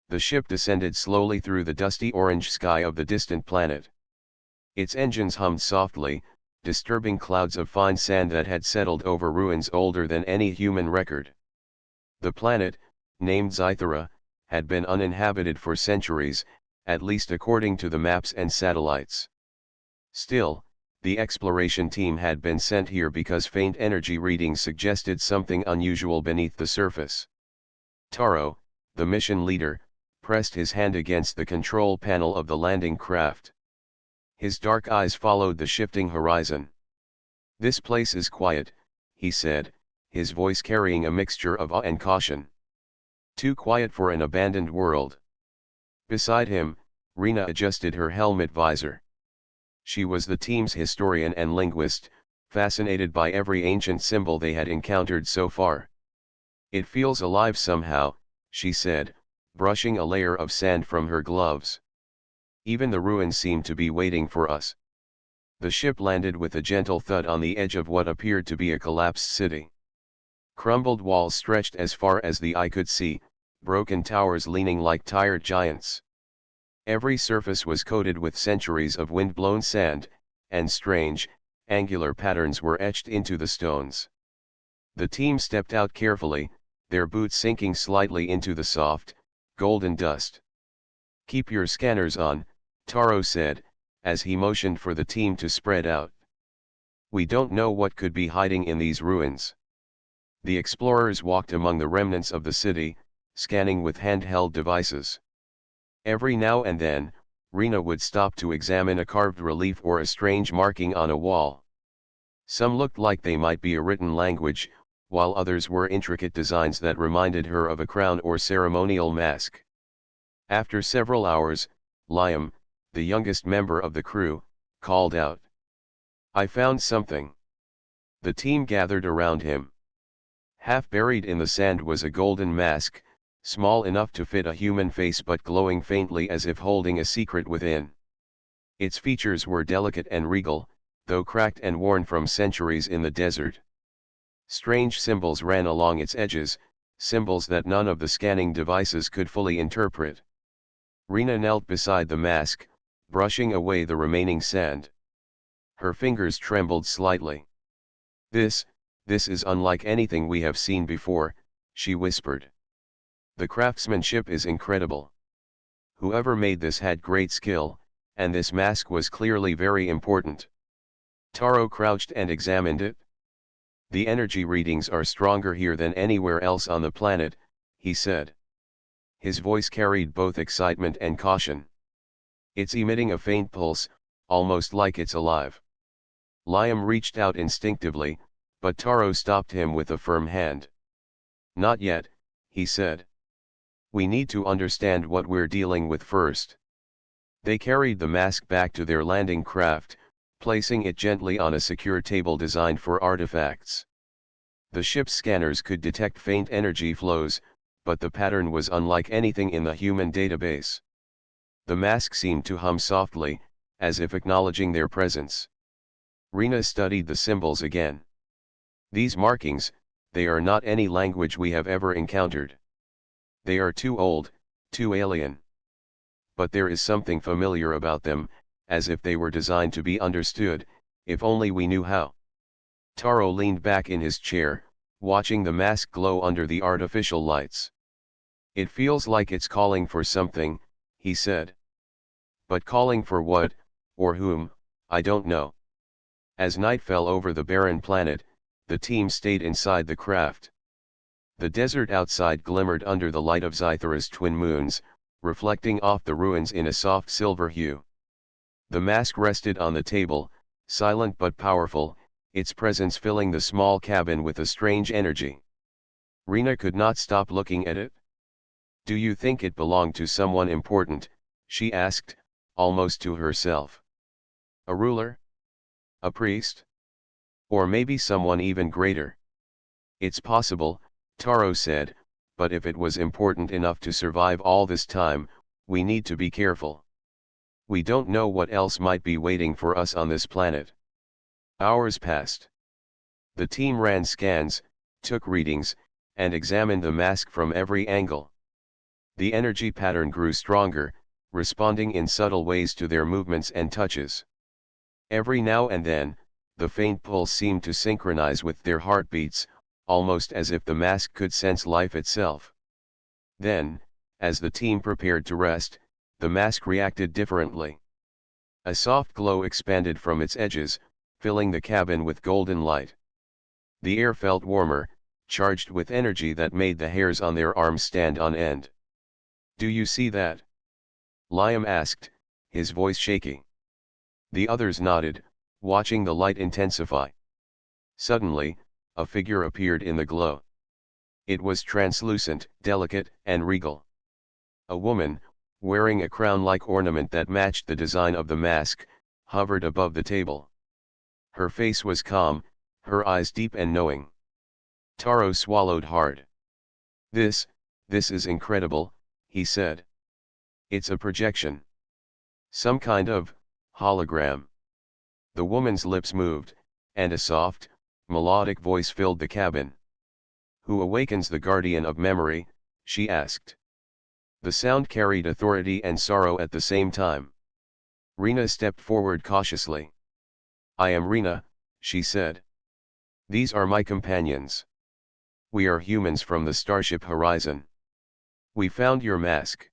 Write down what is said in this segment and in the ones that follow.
The ship descended slowly through the dusty orange sky of the distant planet. Its engines hummed softly, disturbing clouds of fine sand that had settled over ruins older than any human record. The planet, named Zythera, had been uninhabited for centuries, at least according to the maps and satellites. Still, the exploration team had been sent here because faint energy readings suggested something unusual beneath the surface. Taro, the mission leader, pressed his hand against the control panel of the landing craft. His dark eyes followed the shifting horizon. "This place is quiet," he said, his voice carrying a mixture of awe and caution. "Too quiet for an abandoned world." Beside him, Rena adjusted her helmet visor. She was the team's historian and linguist, fascinated by every ancient symbol they had encountered so far. "It feels alive somehow," she said, brushing a layer of sand from her gloves. "Even the ruins seem to be waiting for us." The ship landed with a gentle thud on the edge of what appeared to be a collapsed city. Crumbled walls stretched as far as the eye could see, broken towers leaning like tired giants. Every surface was coated with centuries of wind-blown sand, and strange, angular patterns were etched into the stones. The team stepped out carefully, their boots sinking slightly into the soft, golden dust. "Keep your scanners on," Taro said, as he motioned for the team to spread out. "We don't know what could be hiding in these ruins." The explorers walked among the remnants of the city, scanning with handheld devices. Every now and then, Rena would stop to examine a carved relief or a strange marking on a wall. Some looked like they might be a written language, while others were intricate designs that reminded her of a crown or ceremonial mask. After several hours, Liam, the youngest member of the crew, called out, "I found something." The team gathered around him. Half buried in the sand was a golden mask, small enough to fit a human face but glowing faintly as if holding a secret within. Its features were delicate and regal, though cracked and worn from centuries in the desert. Strange symbols ran along its edges, symbols that none of the scanning devices could fully interpret. Rena knelt beside the mask, brushing away the remaining sand. Her fingers trembled slightly. This is unlike anything we have seen before," she whispered. "The craftsmanship is incredible. Whoever made this had great skill, and this mask was clearly very important." Taro crouched and examined it. "The energy readings are stronger here than anywhere else on the planet," he said. His voice carried both excitement and caution. "It's emitting a faint pulse, almost like it's alive." Liam reached out instinctively, but Taro stopped him with a firm hand. "Not yet," he said. "We need to understand what we're dealing with first." They carried the mask back to their landing craft, placing it gently on a secure table designed for artifacts. The ship's scanners could detect faint energy flows, but the pattern was unlike anything in the human database. The mask seemed to hum softly, as if acknowledging their presence. Rena studied the symbols again. "These markings, they are not any language we have ever encountered. They are too old, too alien. But there is something familiar about them, as if they were designed to be understood, if only we knew how." Taro leaned back in his chair, watching the mask glow under the artificial lights. "It feels like it's calling for something," he said. "But calling for what, or whom, I don't know." As night fell over the barren planet, the team stayed inside the craft. The desert outside glimmered under the light of Zythera's twin moons, reflecting off the ruins in a soft silver hue. The mask rested on the table, silent but powerful, its presence filling the small cabin with a strange energy. Rena could not stop looking at it. "Do you think it belonged to someone important?" she asked, almost to herself. "A ruler? A priest? Or maybe someone even greater?" "It's possible," Taro said, "but if it was important enough to survive all this time, we need to be careful. We don't know what else might be waiting for us on this planet." Hours passed. The team ran scans, took readings, and examined the mask from every angle. The energy pattern grew stronger, responding in subtle ways to their movements and touches. Every now and then, the faint pulse seemed to synchronize with their heartbeats, almost as if the mask could sense life itself. Then, as the team prepared to rest, the mask reacted differently. A soft glow expanded from its edges, filling the cabin with golden light. The air felt warmer, charged with energy that made the hairs on their arms stand on end. "Do you see that?" Liam asked, his voice shaky. The others nodded, watching the light intensify. Suddenly, a figure appeared in the glow. It was translucent, delicate, and regal. A woman, wearing a crown-like ornament that matched the design of the mask, hovered above the table. Her face was calm, her eyes deep and knowing. Taro swallowed hard. This is incredible," he said. "It's a projection. Some kind of hologram." The woman's lips moved, and a soft, melodic voice filled the cabin. "Who awakens the guardian of memory?" she asked. The sound carried authority and sorrow at the same time. Rena stepped forward cautiously. "I am Rena," she said. "These are my companions. We are humans from the starship Horizon. We found your mask."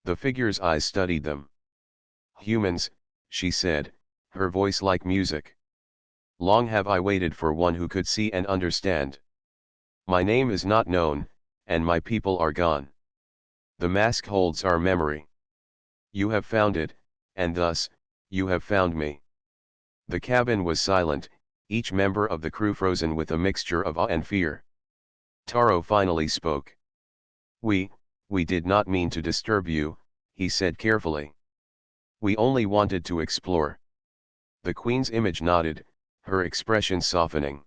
The figure's eyes studied them. "Humans," she said, her voice like music. "Long have I waited for one who could see and understand. My name is not known, and my people are gone. The mask holds our memory. You have found it, and thus, you have found me." The cabin was silent, each member of the crew frozen with a mixture of awe and fear. Taro finally spoke. We did not mean to disturb you," he said carefully. "We only wanted to explore." The Queen's image nodded, her expression softening.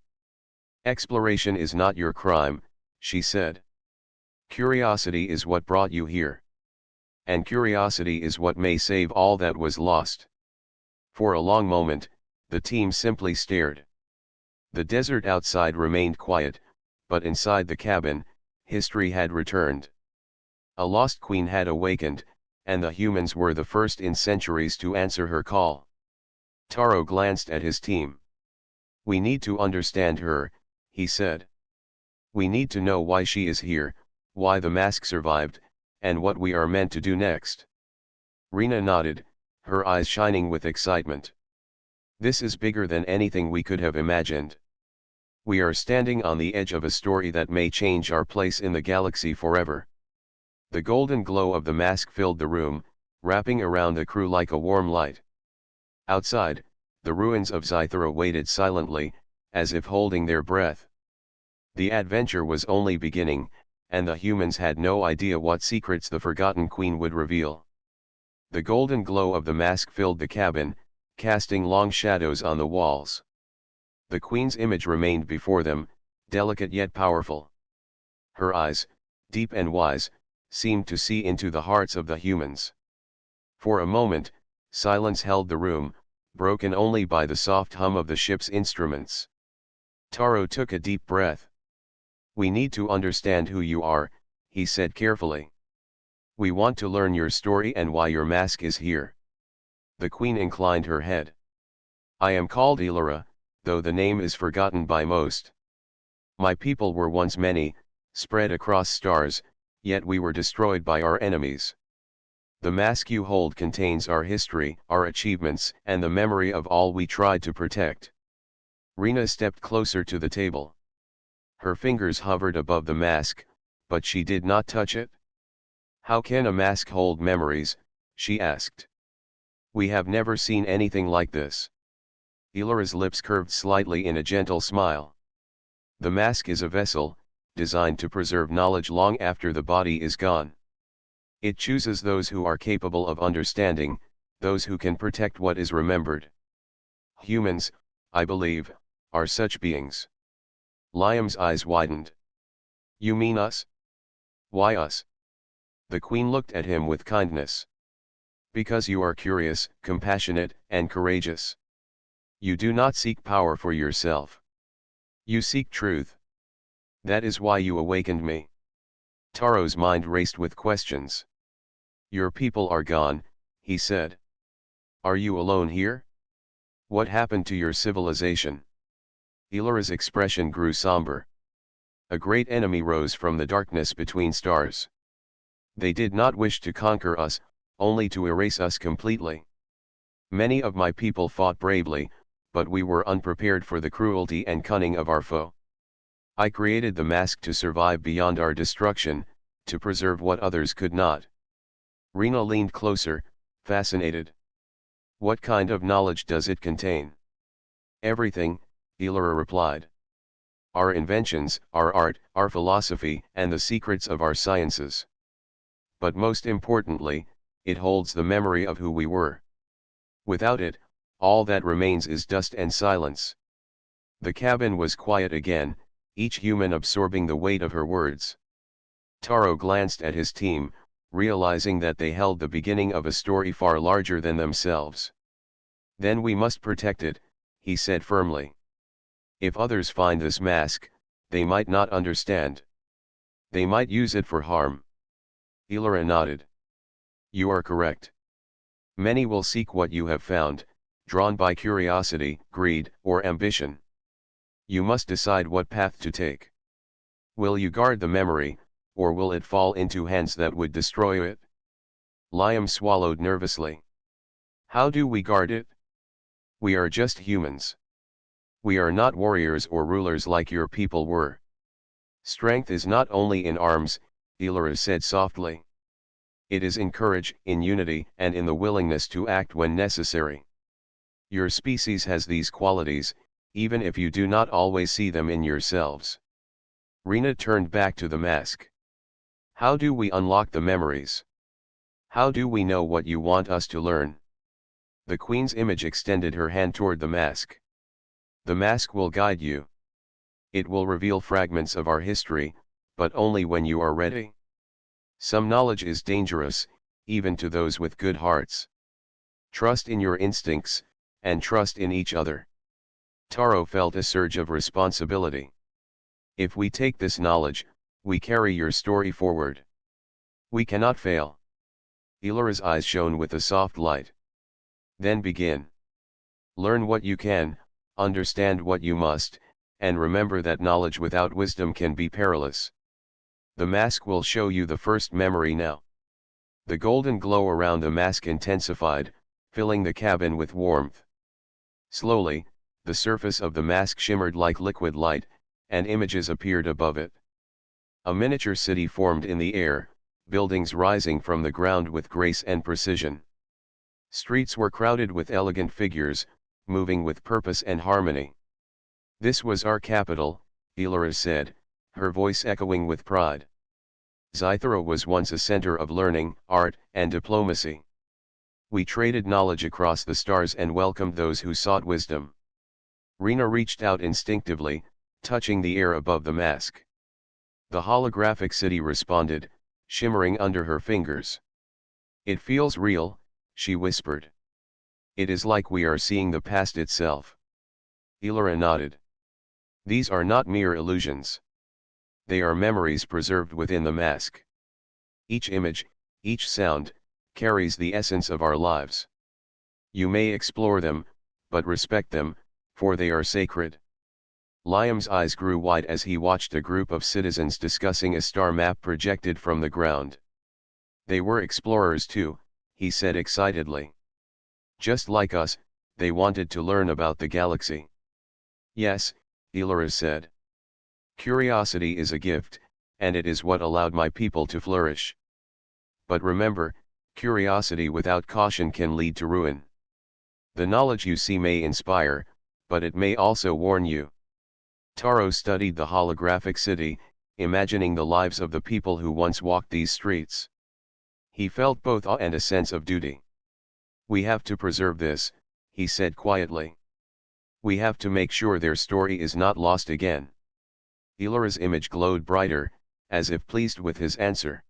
"Exploration is not your crime," she said. "Curiosity is what brought you here. And curiosity is what may save all that was lost." For a long moment, the team simply stared. The desert outside remained quiet, but inside the cabin, history had returned. A lost queen had awakened, and the humans were the first in centuries to answer her call. Taro glanced at his team. "We need to understand her," he said. "We need to know why she is here, why the mask survived, and what we are meant to do next." Rena nodded, her eyes shining with excitement. "This is bigger than anything we could have imagined. We are standing on the edge of a story that may change our place in the galaxy forever." The golden glow of the mask filled the room, wrapping around the crew like a warm light. Outside, the ruins of Zythera waited silently, as if holding their breath. The adventure was only beginning, and the humans had no idea what secrets the Forgotten Queen would reveal. The golden glow of the mask filled the cabin, casting long shadows on the walls. The Queen's image remained before them, delicate yet powerful. Her eyes, deep and wise, seemed to see into the hearts of the humans. For a moment, silence held the room, broken only by the soft hum of the ship's instruments. Taro took a deep breath. "We need to understand who you are," he said carefully. "We want to learn your story and why your mask is here." The Queen inclined her head. "I am called Elora, though the name is forgotten by most. My people were once many, spread across stars, yet we were destroyed by our enemies. The mask you hold contains our history, our achievements, and the memory of all we tried to protect." Rena stepped closer to the table. Her fingers hovered above the mask, but she did not touch it. "How can a mask hold memories?" she asked. "We have never seen anything like this." Elora's lips curved slightly in a gentle smile. "The mask is a vessel, designed to preserve knowledge long after the body is gone. It chooses those who are capable of understanding, those who can protect what is remembered. Humans, I believe, are such beings." Liam's eyes widened. "You mean us?" "Why us?" The Queen looked at him with kindness. "Because you are curious, compassionate, and courageous. You do not seek power for yourself. You seek truth. That is why you awakened me." Taro's mind raced with questions. Your people are gone, he said. Are you alone here? What happened to your civilization? Ilara's expression grew somber. A great enemy rose from the darkness between stars. They did not wish to conquer us, only to erase us completely. Many of my people fought bravely, but we were unprepared for the cruelty and cunning of our foe. I created the mask to survive beyond our destruction, to preserve what others could not. Rena leaned closer, fascinated. What kind of knowledge does it contain? Everything, Ilara replied. Our inventions, our art, our philosophy, and the secrets of our sciences. But most importantly, it holds the memory of who we were. Without it, all that remains is dust and silence. The cabin was quiet again, each human absorbing the weight of her words. Taro glanced at his team, realizing that they held the beginning of a story far larger than themselves. Then we must protect it, he said firmly. If others find this mask, they might not understand. They might use it for harm. Ilara nodded. You are correct. Many will seek what you have found, drawn by curiosity, greed, or ambition. You must decide what path to take. Will you guard the memory, or will it fall into hands that would destroy it? Liam swallowed nervously. How do we guard it? We are just humans. We are not warriors or rulers like your people were. Strength is not only in arms, Ilara said softly. It is in courage, in unity, and in the willingness to act when necessary. Your species has these qualities, even if you do not always see them in yourselves. Rena turned back to the mask. How do we unlock the memories? How do we know what you want us to learn? The Queen's image extended her hand toward the mask. The mask will guide you. It will reveal fragments of our history, but only when you are ready. Some knowledge is dangerous, even to those with good hearts. Trust in your instincts, and trust in each other. Taro felt a surge of responsibility. If we take this knowledge, we carry your story forward. We cannot fail. Ilara's eyes shone with a soft light. Then begin. Learn what you can, understand what you must, and remember that knowledge without wisdom can be perilous. The mask will show you the first memory now. The golden glow around the mask intensified, filling the cabin with warmth. Slowly, the surface of the mask shimmered like liquid light, and images appeared above it. A miniature city formed in the air, buildings rising from the ground with grace and precision. Streets were crowded with elegant figures, moving with purpose and harmony. This was our capital, Ilara said, her voice echoing with pride. Zythera was once a center of learning, art, and diplomacy. We traded knowledge across the stars and welcomed those who sought wisdom. Rena reached out instinctively, touching the air above the mask. The holographic city responded, shimmering under her fingers. It feels real, she whispered. It is like we are seeing the past itself. Ilara nodded. These are not mere illusions. They are memories preserved within the mask. Each image, each sound, carries the essence of our lives. You may explore them, but respect them, for they are sacred. Liam's eyes grew wide as he watched a group of citizens discussing a star map projected from the ground. They were explorers too, he said excitedly. Just like us, they wanted to learn about the galaxy. Yes, Ilara said. Curiosity is a gift, and it is what allowed my people to flourish. But remember, curiosity without caution can lead to ruin. The knowledge you see may inspire, but it may also warn you. Taro studied the holographic city, imagining the lives of the people who once walked these streets. He felt both awe and a sense of duty. We have to preserve this, he said quietly. We have to make sure their story is not lost again. Ilara's image glowed brighter, as if pleased with his answer.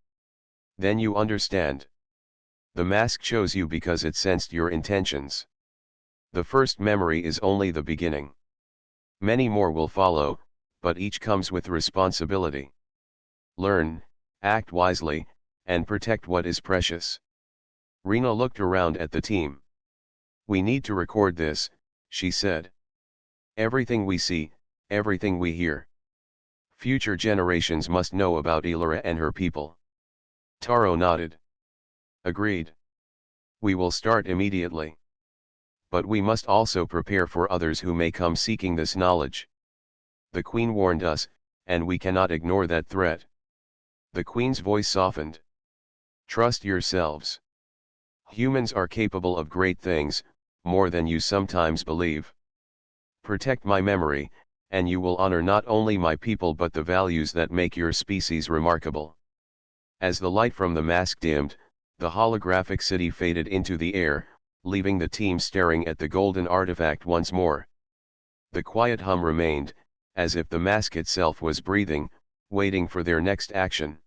Then you understand. The mask chose you because it sensed your intentions. The first memory is only the beginning. Many more will follow, but each comes with responsibility. Learn, Act wisely, and protect what is precious. Rena looked around at the team. We need to record this, she said. Everything we see, everything we hear. Future generations must know about Illyra and her people. Taro nodded. Agreed. We will start immediately. But we must also prepare for others who may come seeking this knowledge. The Queen warned us, and we cannot ignore that threat. The Queen's voice softened. Trust yourselves. Humans are capable of great things, more than you sometimes believe. Protect my memory, and you will honor not only my people but the values that make your species remarkable. As the light from the mask dimmed, the holographic city faded into the air, leaving the team staring at the golden artifact once more. The quiet hum remained, as if the mask itself was breathing, waiting for their next action.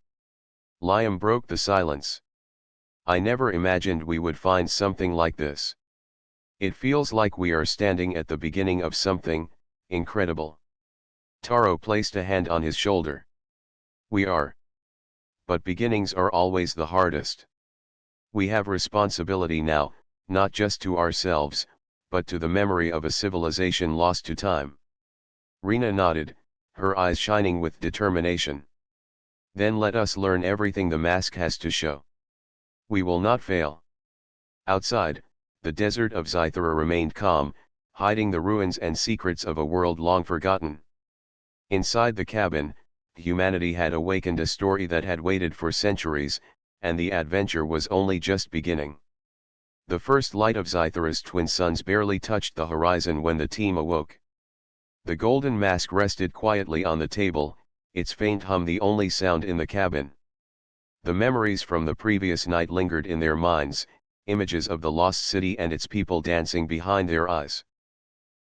Liam broke the silence. I never imagined we would find something like this. It feels like we are standing at the beginning of something incredible. Taro placed a hand on his shoulder. We are. But beginnings are always the hardest. We have responsibility now, not just to ourselves, but to the memory of a civilization lost to time. Rena nodded, her eyes shining with determination. Then let us learn everything the mask has to show. We will not fail. Outside, the desert of Zythera remained calm, hiding the ruins and secrets of a world long forgotten. Inside the cabin, humanity had awakened a story that had waited for centuries, and the adventure was only just beginning. The first light of Zythera's twin suns barely touched the horizon when the team awoke. The golden mask rested quietly on the table, its faint hum the only sound in the cabin. The memories from the previous night lingered in their minds, images of the lost city and its people dancing behind their eyes.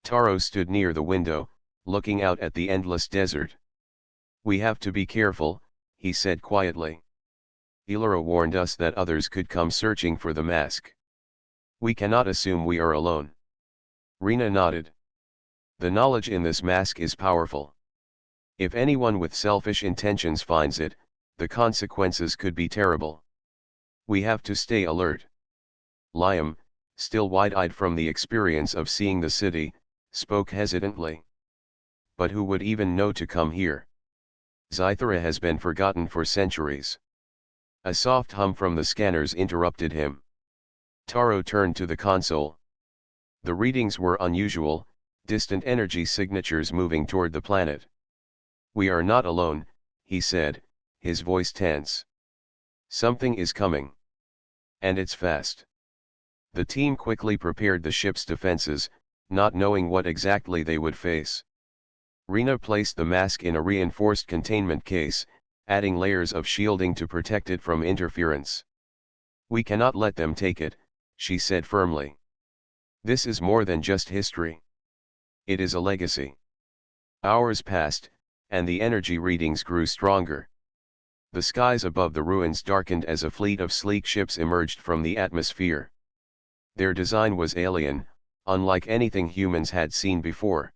Taro stood near the window, looking out at the endless desert. We have to be careful, he said quietly. Illyra warned us that others could come searching for the mask. We cannot assume we are alone. Rena nodded. The knowledge in this mask is powerful. If anyone with selfish intentions finds it, the consequences could be terrible. We have to stay alert. Liam, still wide-eyed from the experience of seeing the city, spoke hesitantly. But who would even know to come here? Zythera has been forgotten for centuries. A soft hum from the scanners interrupted him. Taro turned to the console. The readings were unusual, distant energy signatures moving toward the planet. We are not alone, he said, his voice tense. Something is coming. And it's fast. The team quickly prepared the ship's defenses, not knowing what exactly they would face. Rena placed the mask in a reinforced containment case, adding layers of shielding to protect it from interference. We cannot let them take it, she said firmly. This is more than just history. It is a legacy. Hours passed, and the energy readings grew stronger. The skies above the ruins darkened as a fleet of sleek ships emerged from the atmosphere. Their design was alien, unlike anything humans had seen before.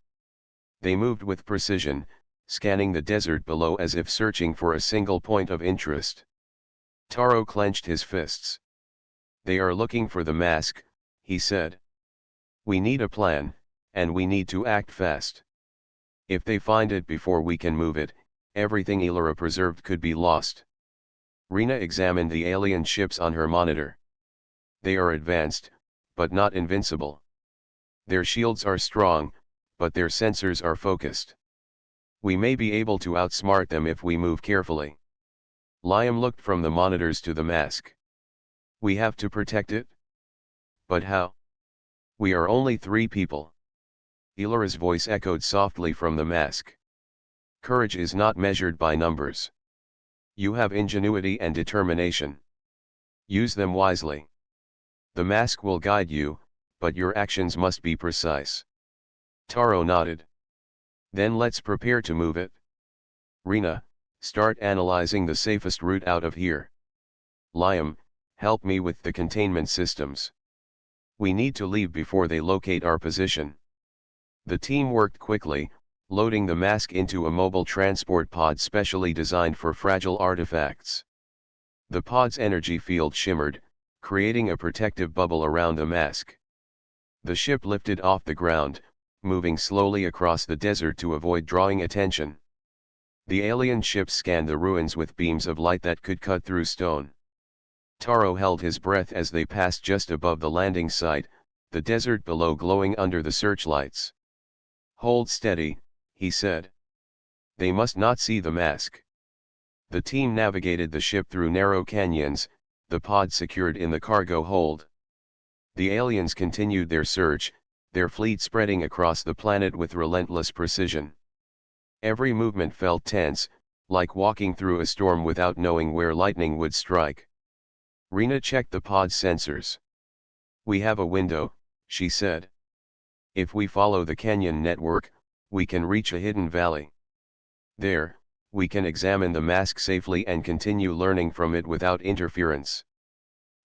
They moved with precision, scanning the desert below as if searching for a single point of interest. Taro clenched his fists. They are looking for the mask, he said. We need a plan, and we need to act fast. If they find it before we can move it, everything Illyra preserved could be lost. Rena examined the alien ships on her monitor. They are advanced, but not invincible. Their shields are strong, but their sensors are focused. We may be able to outsmart them if we move carefully. Liam looked from the monitors to the mask. We have to protect it? But how? We are only 3 people. Illyra's voice echoed softly from the mask. Courage is not measured by numbers. You have ingenuity and determination. Use them wisely. The mask will guide you, but your actions must be precise. Taro nodded. Then let's prepare to move it. Rena, start analyzing the safest route out of here. Liam, help me with the containment systems. We need to leave before they locate our position. The team worked quickly, loading the mask into a mobile transport pod specially designed for fragile artifacts. The pod's energy field shimmered, creating a protective bubble around the mask. The ship lifted off the ground, moving slowly across the desert to avoid drawing attention. The alien ship scanned the ruins with beams of light that could cut through stone. Taro held his breath as they passed just above the landing site, the desert below glowing under the searchlights. "Hold steady," he said. "They must not see the mask." The team navigated the ship through narrow canyons, the pod secured in the cargo hold. The aliens continued their search, their fleet spreading across the planet with relentless precision. Every movement felt tense, like walking through a storm without knowing where lightning would strike. Rena checked the pod's sensors. "We have a window," she said. "If we follow the canyon network, we can reach a hidden valley. There, we can examine the mask safely and continue learning from it without interference."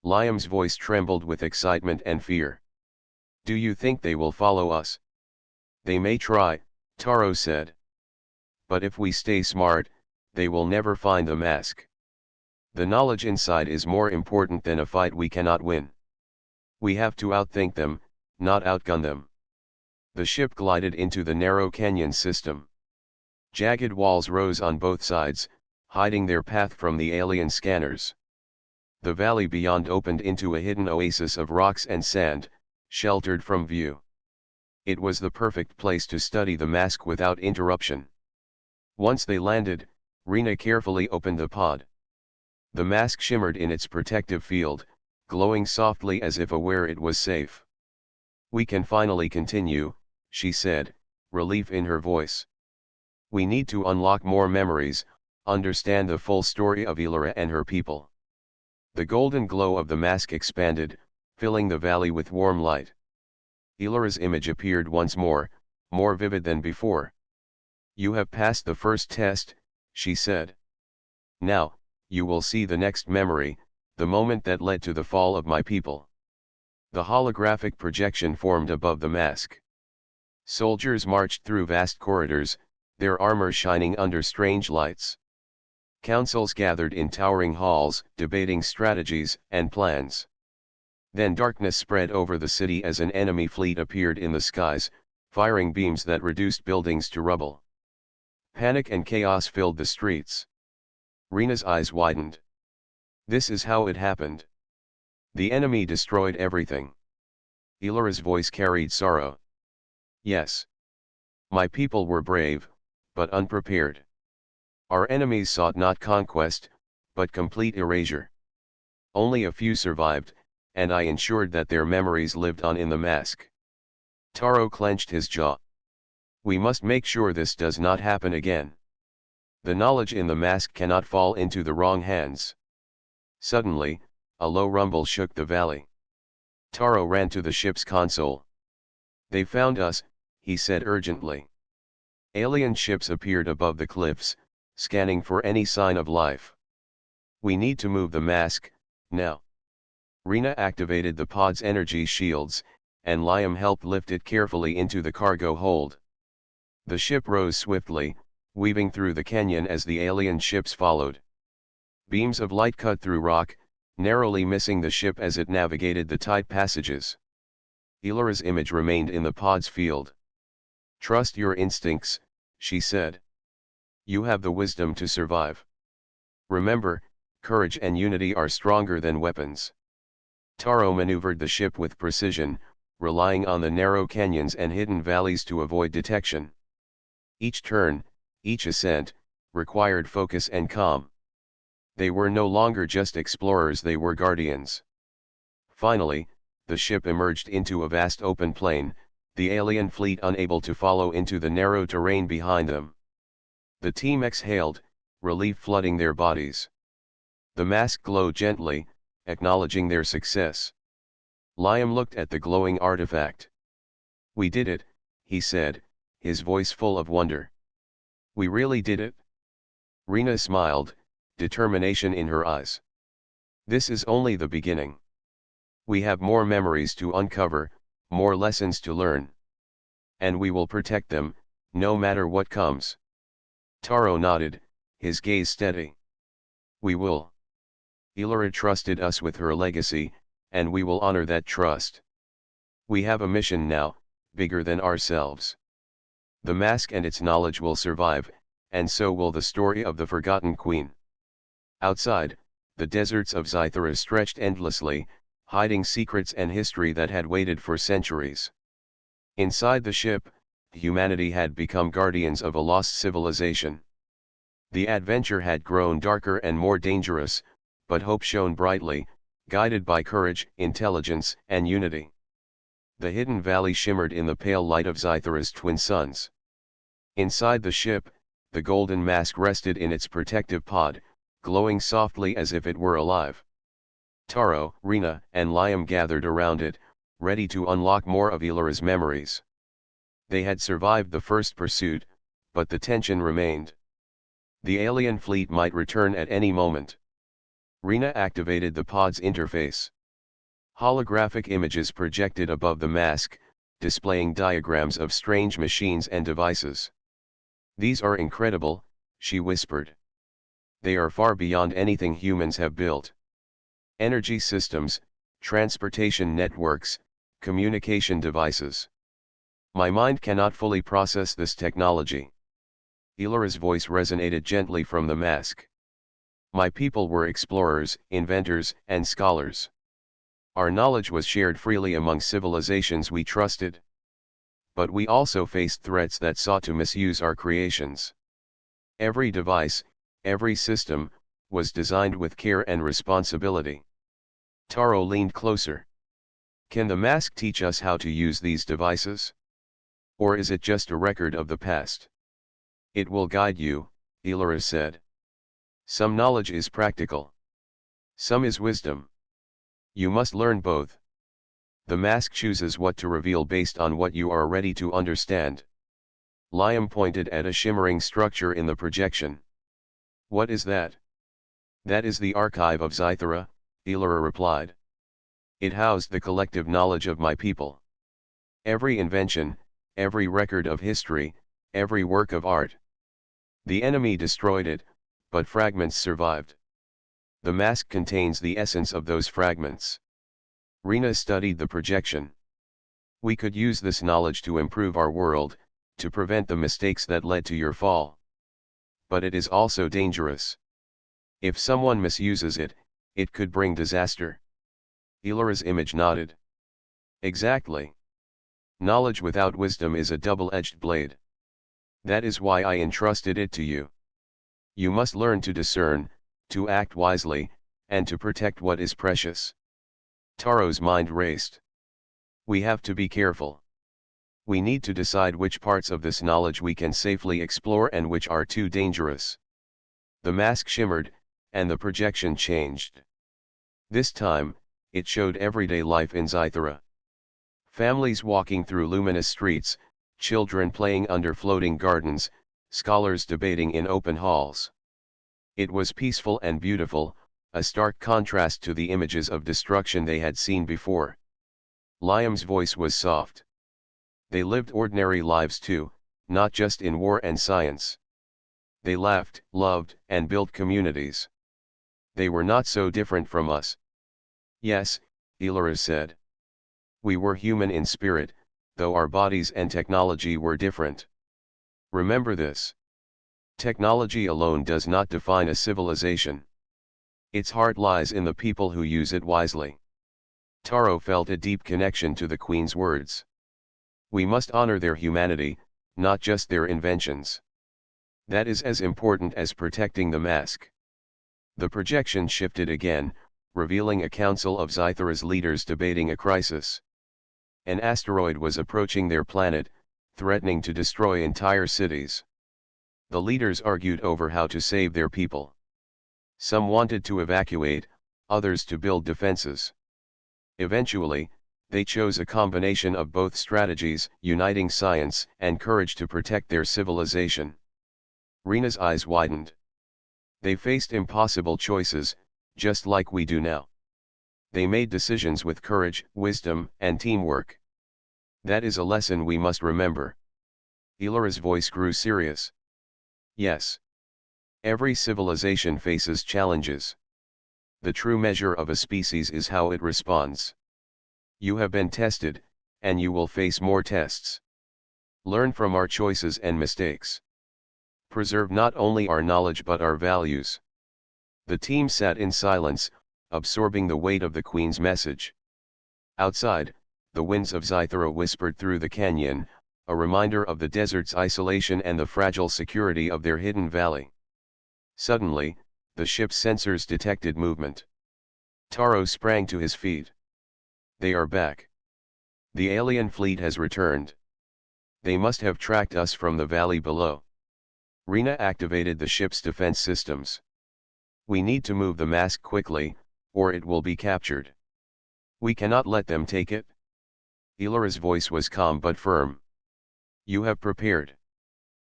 Liam's voice trembled with excitement and fear. "Do you think they will follow us?" "They may try," Taro said. "But if we stay smart, they will never find the mask. The knowledge inside is more important than a fight we cannot win. We have to outthink them, not outgun them." The ship glided into the narrow canyon system. Jagged walls rose on both sides, hiding their path from the alien scanners. The valley beyond opened into a hidden oasis of rocks and sand, sheltered from view. It was the perfect place to study the mask without interruption. Once they landed, Rena carefully opened the pod. The mask shimmered in its protective field, glowing softly as if aware it was safe. "We can finally continue," she said, relief in her voice. "We need to unlock more memories, understand the full story of Elora and her people." The golden glow of the mask expanded, filling the valley with warm light. Elora's image appeared once more vivid than before. "You have passed the first test," she said. "Now, you will see the next memory, the moment that led to the fall of my people." The holographic projection formed above the mask. Soldiers marched through vast corridors, their armor shining under strange lights. Councils gathered in towering halls, debating strategies and plans. Then darkness spread over the city as an enemy fleet appeared in the skies, firing beams that reduced buildings to rubble. Panic and chaos filled the streets. Rena's eyes widened. This is how it happened. The enemy destroyed everything. Elora's voice carried sorrow. "Yes. My people were brave, but unprepared. Our enemies sought not conquest, but complete erasure. Only a few survived, and I ensured that their memories lived on in the mask." Taro clenched his jaw. "We must make sure this does not happen again. The knowledge in the mask cannot fall into the wrong hands." Suddenly, a low rumble shook the valley. Taro ran to the ship's console. "They found us," he said urgently. Alien ships appeared above the cliffs, scanning for any sign of life. "We need to move the mask, now." Rena activated the pod's energy shields, and Liam helped lift it carefully into the cargo hold. The ship rose swiftly, weaving through the canyon as the alien ships followed. Beams of light cut through rock, narrowly missing the ship as it navigated the tight passages. Elora's image remained in the pod's field. "Trust your instincts," she said. "You have the wisdom to survive. Remember, courage and unity are stronger than weapons." Taro maneuvered the ship with precision, relying on the narrow canyons and hidden valleys to avoid detection. Each turn, each ascent, required focus and calm. They were no longer just explorers, they were guardians. Finally, the ship emerged into a vast open plain, the alien fleet unable to follow into the narrow terrain behind them. The team exhaled, relief flooding their bodies. The mask glowed gently, acknowledging their success. Liam looked at the glowing artifact. "We did it," he said, his voice full of wonder. "We really did it?" Rena smiled, determination in her eyes. "This is only the beginning. We have more memories to uncover, more lessons to learn. And we will protect them, no matter what comes. Taro nodded, his gaze steady. We will. Illyra trusted us with her legacy, and we will honor that trust. We have a mission now, bigger than ourselves. The mask and its knowledge will survive, and so will the story of the Forgotten Queen. Outside, the deserts of Zythera stretched endlessly, hiding secrets and history that had waited for centuries. Inside the ship, humanity had become guardians of a lost civilization. The adventure had grown darker and more dangerous, but hope shone brightly, guided by courage, intelligence, and unity. The hidden valley shimmered in the pale light of Zythera's twin suns. Inside the ship, the golden mask rested in its protective pod, glowing softly as if it were alive. Taro, Rina, and Liam gathered around it, ready to unlock more of Illyra's memories. They had survived the first pursuit, but the tension remained. The alien fleet might return at any moment. Rina activated the pod's interface. Holographic images projected above the mask, displaying diagrams of strange machines and devices. These are incredible, she whispered. They are far beyond anything humans have built. Energy systems, transportation networks, communication devices. My mind cannot fully process this technology. Illyra's voice resonated gently from the mask. My people were explorers, inventors, and scholars. Our knowledge was shared freely among civilizations we trusted. But we also faced threats that sought to misuse our creations. Every device, every system, was designed with care and responsibility. Taro leaned closer. Can the mask teach us how to use these devices? Or is it just a record of the past? It will guide you, Illyra said. Some knowledge is practical. Some is wisdom. You must learn both. The mask chooses what to reveal based on what you are ready to understand. Liam pointed at a shimmering structure in the projection. What is that? That is the archive of Zythera, Illyra replied. It housed the collective knowledge of my people. Every invention, every record of history, every work of art. The enemy destroyed it, but fragments survived. The mask contains the essence of those fragments. Rina studied the projection. We could use this knowledge to improve our world, to prevent the mistakes that led to your fall. But it is also dangerous. If someone misuses it, it could bring disaster. Illyra's image nodded. Exactly. Knowledge without wisdom is a double-edged blade. That is why I entrusted it to you. You must learn to discern, to act wisely, and to protect what is precious. Taro's mind raced. We have to be careful. We need to decide which parts of this knowledge we can safely explore and which are too dangerous. The mask shimmered, and the projection changed. This time, it showed everyday life in Zythera. Families walking through luminous streets, children playing under floating gardens, scholars debating in open halls. It was peaceful and beautiful, a stark contrast to the images of destruction they had seen before. Liam's voice was soft. They lived ordinary lives too, not just in war and science. They laughed, loved, and built communities. They were not so different from us. Yes, Illyra said. We were human in spirit, though our bodies and technology were different. Remember this. Technology alone does not define a civilization. Its heart lies in the people who use it wisely. Taro felt a deep connection to the Queen's words. We must honor their humanity, not just their inventions. That is as important as protecting the mask. The projection shifted again, revealing a council of Zythera's leaders debating a crisis. An asteroid was approaching their planet, threatening to destroy entire cities. The leaders argued over how to save their people. Some wanted to evacuate, others to build defenses. Eventually, they chose a combination of both strategies, uniting science and courage to protect their civilization. Rina's eyes widened. They faced impossible choices, just like we do now. They made decisions with courage, wisdom, and teamwork. That is a lesson we must remember. Elara's voice grew serious. Yes. Every civilization faces challenges. The true measure of a species is how it responds. You have been tested, and you will face more tests. Learn from our choices and mistakes. Preserve not only our knowledge but our values. The team sat in silence, absorbing the weight of the Queen's message. Outside, the winds of Zythera whispered through the canyon, a reminder of the desert's isolation and the fragile security of their hidden valley. Suddenly, the ship's sensors detected movement. Taro sprang to his feet. They are back. The alien fleet has returned. They must have tracked us from the valley below. Rena activated the ship's defense systems. We need to move the mask quickly, or it will be captured. We cannot let them take it. Elara's voice was calm but firm. You have prepared.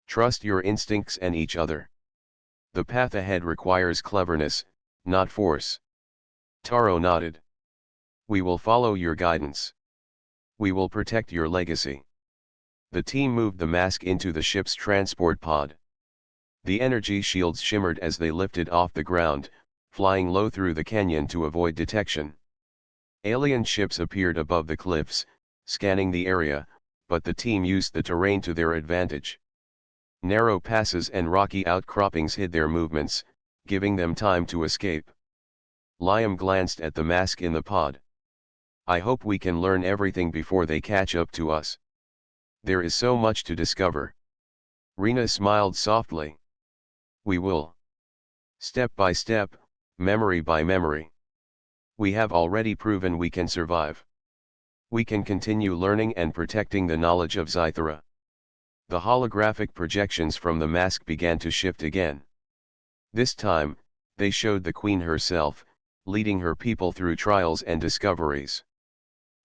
Trust your instincts and each other. The path ahead requires cleverness, not force. Taro nodded. We will follow your guidance. We will protect your legacy. The team moved the mask into the ship's transport pod. The energy shields shimmered as they lifted off the ground, flying low through the canyon to avoid detection. Alien ships appeared above the cliffs, scanning the area, but the team used the terrain to their advantage. Narrow passes and rocky outcroppings hid their movements, giving them time to escape. Liam glanced at the mask in the pod. I hope we can learn everything before they catch up to us. There is so much to discover. Rena smiled softly. We will. Step by step, memory by memory. We have already proven we can survive. We can continue learning and protecting the knowledge of Zythera. The holographic projections from the mask began to shift again. This time, they showed the Queen herself, leading her people through trials and discoveries.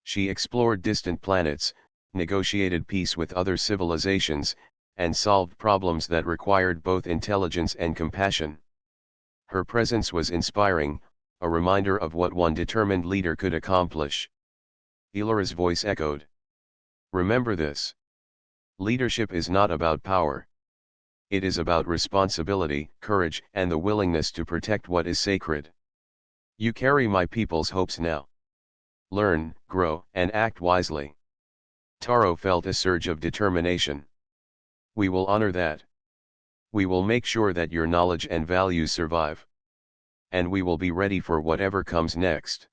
She explored distant planets, negotiated peace with other civilizations, and solved problems that required both intelligence and compassion. Her presence was inspiring, a reminder of what one determined leader could accomplish. Elara's voice echoed. Remember this. Leadership is not about power. It is about responsibility, courage, and the willingness to protect what is sacred. You carry my people's hopes now. Learn, grow, and act wisely. Taro felt a surge of determination. We will honor that. We will make sure that your knowledge and values survive. And we will be ready for whatever comes next.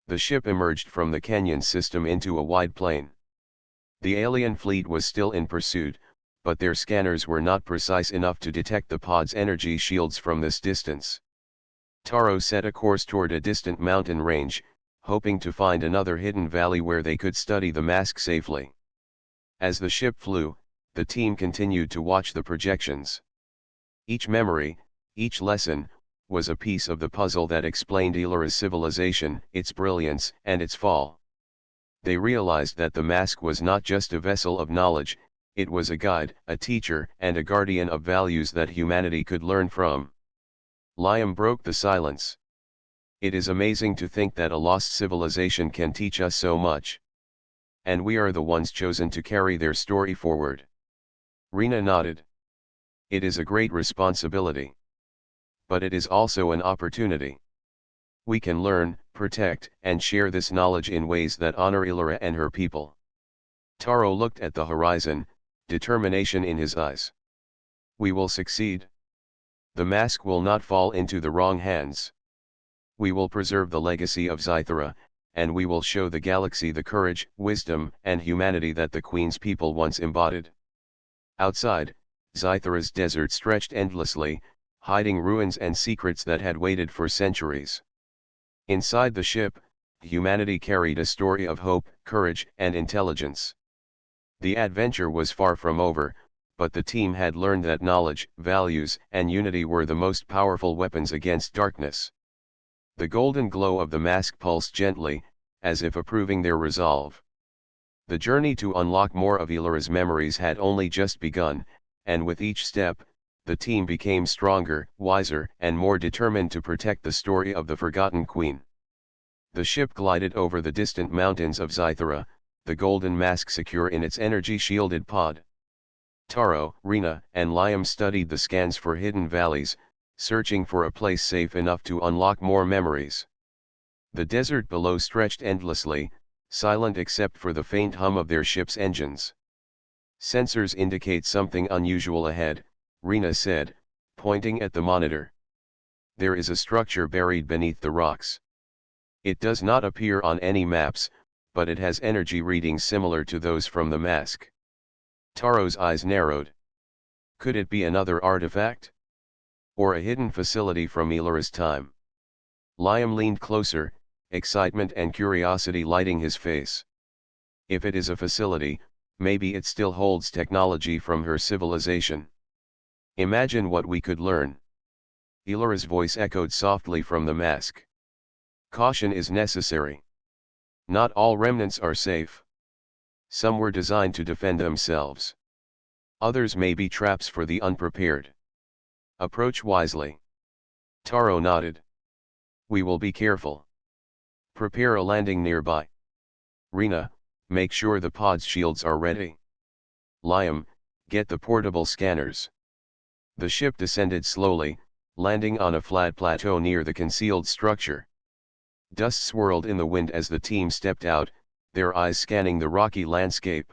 The ship emerged from the canyon system into a wide plain. The alien fleet was still in pursuit, but their scanners were not precise enough to detect the pod's energy shields from this distance. Taro set a course toward a distant mountain range, hoping to find another hidden valley where they could study the mask safely. As the ship flew, the team continued to watch the projections. Each memory, each lesson, was a piece of the puzzle that explained Elara's civilization, its brilliance, and its fall. They realized that the mask was not just a vessel of knowledge, it was a guide, a teacher, and a guardian of values that humanity could learn from. Liam broke the silence. It is amazing to think that a lost civilization can teach us so much. And we are the ones chosen to carry their story forward. Rena nodded. It is a great responsibility. But it is also an opportunity. We can learn, protect, and share this knowledge in ways that honor Elara and her people. Taro looked at the horizon, determination in his eyes. We will succeed. The mask will not fall into the wrong hands. We will preserve the legacy of Zythera, and we will show the galaxy the courage, wisdom, and humanity that the Queen's people once embodied. Outside, Zythera's desert stretched endlessly, hiding ruins and secrets that had waited for centuries. Inside the ship, humanity carried a story of hope, courage, and intelligence. The adventure was far from over, but the team had learned that knowledge, values, and unity were the most powerful weapons against darkness. The golden glow of the mask pulsed gently, as if approving their resolve. The journey to unlock more of Elara's memories had only just begun, and with each step, the team became stronger, wiser, and more determined to protect the story of the forgotten queen. The ship glided over the distant mountains of Zythera, the golden mask secure in its energy-shielded pod. Taro, Rina, and Liam studied the scans for hidden valleys, searching for a place safe enough to unlock more memories. The desert below stretched endlessly, silent except for the faint hum of their ship's engines. Sensors indicate something unusual ahead, Rina said, pointing at the monitor. There is a structure buried beneath the rocks. It does not appear on any maps, but it has energy readings similar to those from the mask. Taro's eyes narrowed. Could it be another artifact? Or a hidden facility from Elara's time? Liam leaned closer, excitement and curiosity lighting his face. If it is a facility, maybe it still holds technology from her civilization. Imagine what we could learn. Elara's voice echoed softly from the mask. Caution is necessary. Not all remnants are safe. Some were designed to defend themselves. Others may be traps for the unprepared. Approach wisely. Taro nodded. We will be careful. Prepare a landing nearby. Rina, make sure the pod's shields are ready. Liam, get the portable scanners. The ship descended slowly, landing on a flat plateau near the concealed structure. Dust swirled in the wind as the team stepped out, their eyes scanning the rocky landscape.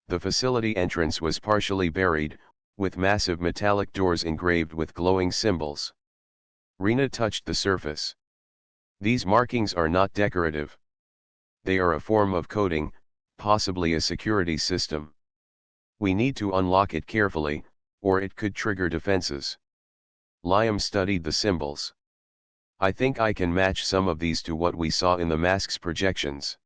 The facility entrance was partially buried, with massive metallic doors engraved with glowing symbols. Rina touched the surface. These markings are not decorative. They are a form of coding, possibly a security system. We need to unlock it carefully, or it could trigger defenses. Liam studied the symbols. I think I can match some of these to what we saw in the mask's projections.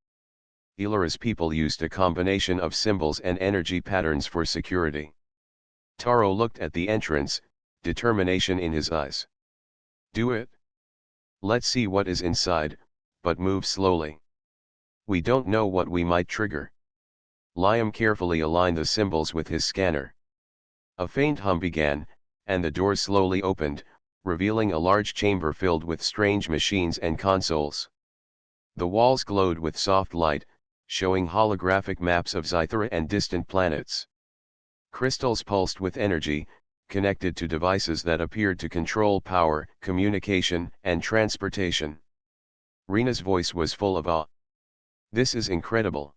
Elara's people used a combination of symbols and energy patterns for security. Taro looked at the entrance, determination in his eyes. Do it. Let's see what is inside, but move slowly. We don't know what we might trigger. Liam carefully aligned the symbols with his scanner. A faint hum began, and the door slowly opened, revealing a large chamber filled with strange machines and consoles. The walls glowed with soft light, showing holographic maps of Zythera and distant planets. Crystals pulsed with energy, connected to devices that appeared to control power, communication, and transportation. Rina's voice was full of awe. This is incredible.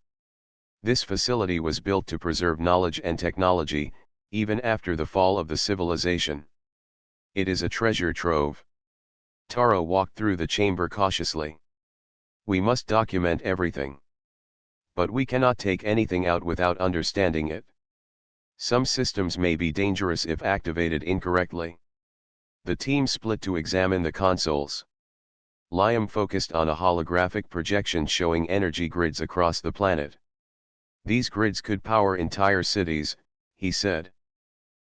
This facility was built to preserve knowledge and technology, even after the fall of the civilization. It is a treasure trove. Taro walked through the chamber cautiously. We must document everything. But we cannot take anything out without understanding it. Some systems may be dangerous if activated incorrectly. The team split to examine the consoles. Liam focused on a holographic projection showing energy grids across the planet. These grids could power entire cities, he said.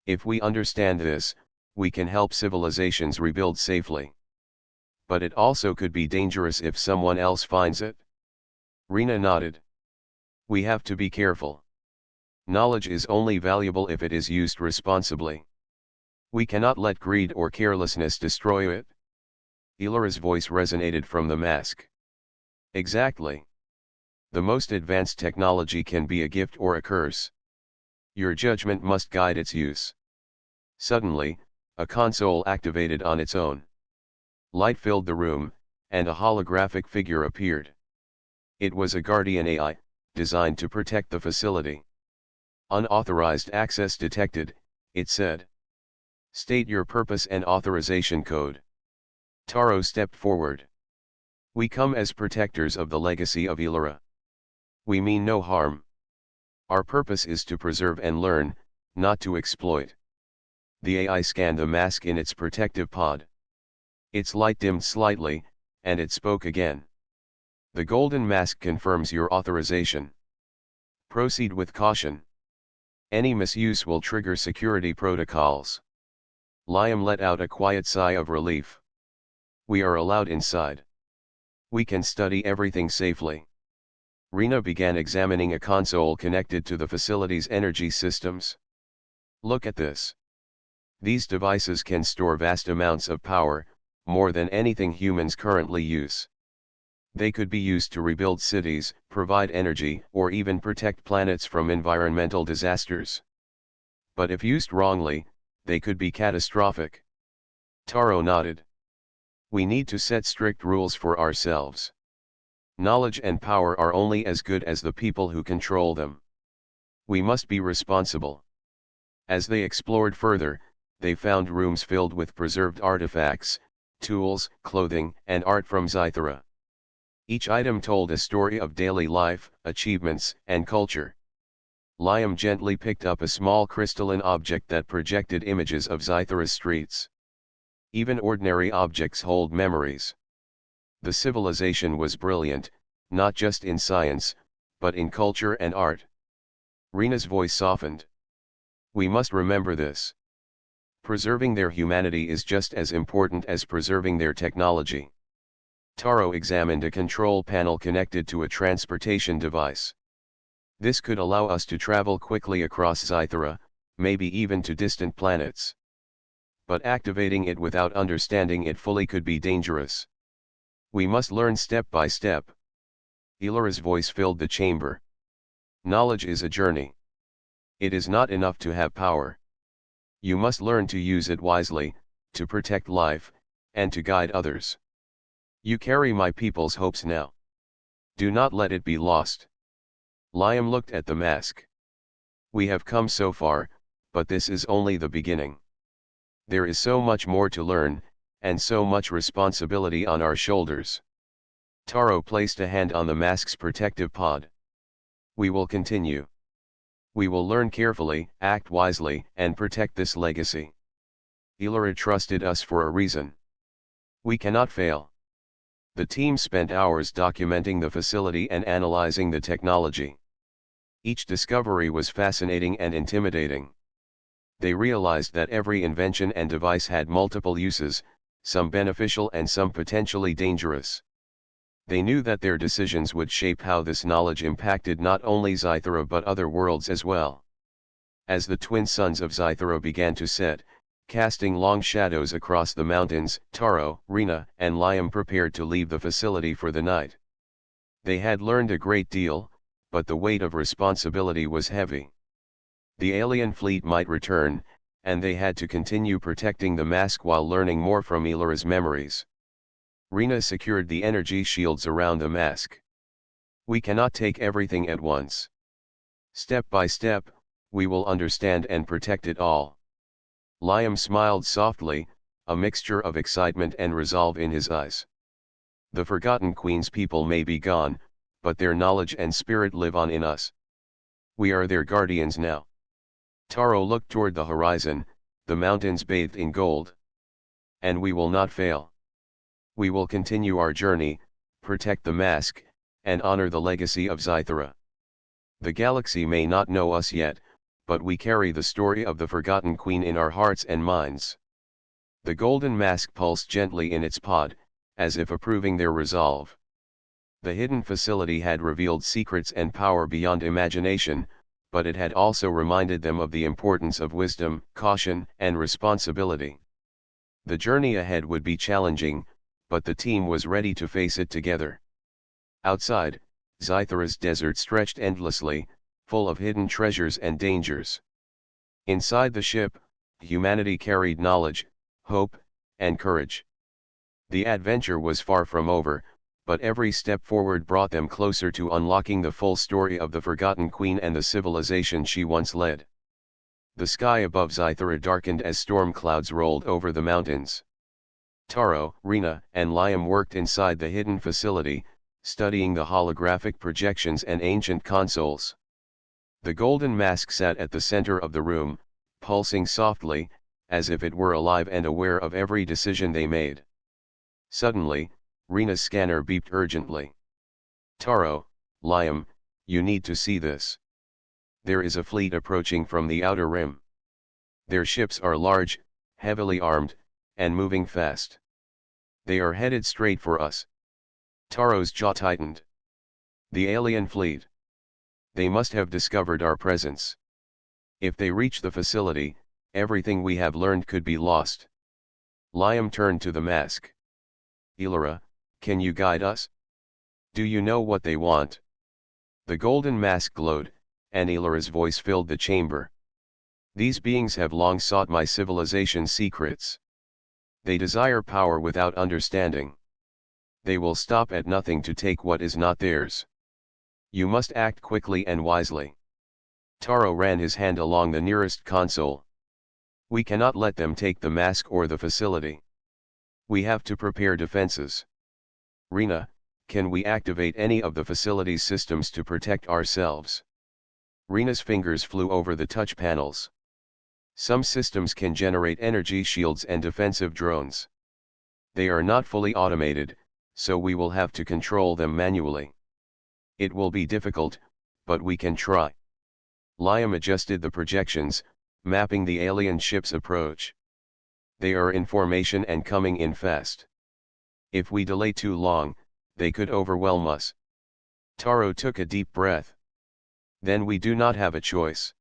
If we understand this, we can help civilizations rebuild safely. But it also could be dangerous if someone else finds it. Rina nodded. We have to be careful. Knowledge is only valuable if it is used responsibly. We cannot let greed or carelessness destroy it. Elara's voice resonated from the mask. Exactly. The most advanced technology can be a gift or a curse. Your judgment must guide its use. Suddenly, a console activated on its own. Light filled the room, and a holographic figure appeared. It was a guardian AI, designed to protect the facility. Unauthorized access detected, it said. State your purpose and authorization code. Taro stepped forward. We come as protectors of the legacy of Elara. We mean no harm. Our purpose is to preserve and learn, not to exploit. The AI scanned the mask in its protective pod. Its light dimmed slightly, and it spoke again. The golden mask confirms your authorization. Proceed with caution. Any misuse will trigger security protocols. Liam let out a quiet sigh of relief. We are allowed inside. We can study everything safely. Rina began examining a console connected to the facility's energy systems. Look at this. These devices can store vast amounts of power, more than anything humans currently use. They could be used to rebuild cities, provide energy, or even protect planets from environmental disasters. But if used wrongly, they could be catastrophic. Taro nodded. We need to set strict rules for ourselves. Knowledge and power are only as good as the people who control them. We must be responsible. As they explored further, they found rooms filled with preserved artifacts, tools, clothing, and art from Zythera. Each item told a story of daily life, achievements, and culture. Liam gently picked up a small crystalline object that projected images of Zythera's streets. Even ordinary objects hold memories. The civilization was brilliant, not just in science, but in culture and art. Rina's voice softened. We must remember this. Preserving their humanity is just as important as preserving their technology. Taro examined a control panel connected to a transportation device. This could allow us to travel quickly across Zythera, maybe even to distant planets. But activating it without understanding it fully could be dangerous. We must learn step by step. Ilara's voice filled the chamber. Knowledge is a journey. It is not enough to have power. You must learn to use it wisely, to protect life, and to guide others. You carry my people's hopes now. Do not let it be lost. Liam looked at the mask. We have come so far, but this is only the beginning. There is so much more to learn, and so much responsibility on our shoulders. Taro placed a hand on the mask's protective pod. We will continue. We will learn carefully, act wisely, and protect this legacy. Ilara trusted us for a reason. We cannot fail. The team spent hours documenting the facility and analyzing the technology. Each discovery was fascinating and intimidating. They realized that every invention and device had multiple uses, some beneficial and some potentially dangerous. They knew that their decisions would shape how this knowledge impacted not only Zythera but other worlds as well. As the twin suns of Zythera began to set, casting long shadows across the mountains, Taro, Rina, and Liam prepared to leave the facility for the night. They had learned a great deal, but the weight of responsibility was heavy. The alien fleet might return, and they had to continue protecting the mask while learning more from Ilara's memories. Rina secured the energy shields around the mask. We cannot take everything at once. Step by step, we will understand and protect it all. Liam smiled softly, a mixture of excitement and resolve in his eyes. The Forgotten Queen's people may be gone, but their knowledge and spirit live on in us. We are their guardians now. Taro looked toward the horizon, the mountains bathed in gold. And we will not fail. We will continue our journey, protect the mask, and honor the legacy of Zythera. The galaxy may not know us yet, but we carry the story of the Forgotten Queen in our hearts and minds. The golden mask pulsed gently in its pod, as if approving their resolve. The hidden facility had revealed secrets and power beyond imagination, but it had also reminded them of the importance of wisdom, caution, and responsibility. The journey ahead would be challenging, but the team was ready to face it together. Outside, Zythera's desert stretched endlessly, full of hidden treasures and dangers. Inside the ship, humanity carried knowledge, hope, and courage. The adventure was far from over, but every step forward brought them closer to unlocking the full story of the Forgotten Queen and the civilization she once led. The sky above Zythera darkened as storm clouds rolled over the mountains. Taro, Rina, and Liam worked inside the hidden facility, studying the holographic projections and ancient consoles. The golden mask sat at the center of the room, pulsing softly, as if it were alive and aware of every decision they made. Suddenly, Rina's scanner beeped urgently. Taro, Liam, you need to see this. There is a fleet approaching from the outer rim. Their ships are large, heavily armed, and moving fast. They are headed straight for us. Taro's jaw tightened. The alien fleet. They must have discovered our presence. If they reach the facility, everything we have learned could be lost. Liam turned to the mask. Ilara, can you guide us? Do you know what they want? The golden mask glowed, and Ilara's voice filled the chamber. These beings have long sought my civilization's secrets. They desire power without understanding. They will stop at nothing to take what is not theirs. You must act quickly and wisely. Taro ran his hand along the nearest console. We cannot let them take the mask or the facility. We have to prepare defenses. Rina, can we activate any of the facility's systems to protect ourselves? Rina's fingers flew over the touch panels. Some systems can generate energy shields and defensive drones. They are not fully automated, so we will have to control them manually. It will be difficult, but we can try. Liam adjusted the projections, mapping the alien ship's approach. They are in formation and coming in fast. If we delay too long, they could overwhelm us. Taro took a deep breath. Then we do not have a choice.